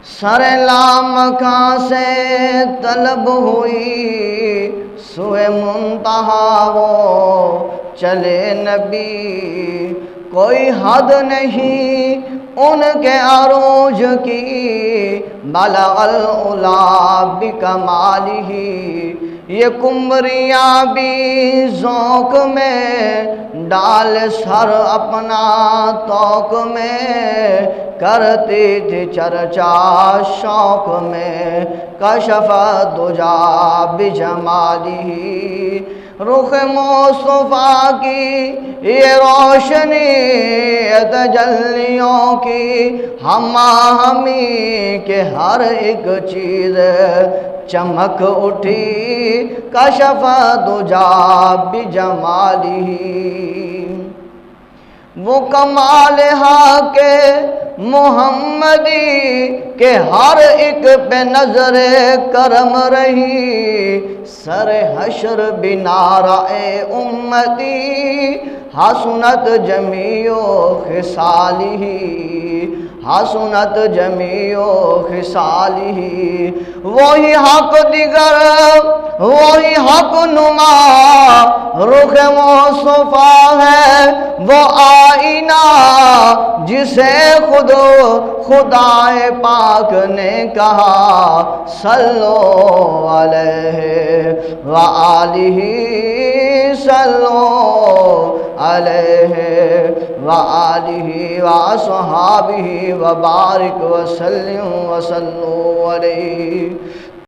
سر لامکاں سے طلب ہوئی سوئے منتہا وہ چلے نبی، کوئی حد نہیں ان کے عروج کی، بلغ العلا بکمالہ، یہ قمریاں بھی ذوق میں ڈال سر اپنا توق میں، کرتی تھی چرچا شوق میں، کشف الدجا بجمالہ، رخ مصطفیٰ کی یہ روشنی تجلیوں کی ہم آہنگی کہ ہر ایک چیز چمک اٹھی، کشف الدجا بجمالہ، وہ کمال حق محمدی کہ ہر ایک پہ نظر کرم رہی، سر حشر بنارہ امتی حسنت جمیع خصالہ، حسنت جمیع خصالہ، وہی حق دیگر وہی حق نما رخ مصطفیٰ ہے، وہ آئینہ جسے خود خدائے پاک نے کہا، صلو علیہ وآلہ، صلو علیہ وآلہ وصحابہ وبارک وسلم وصلو علیہ۔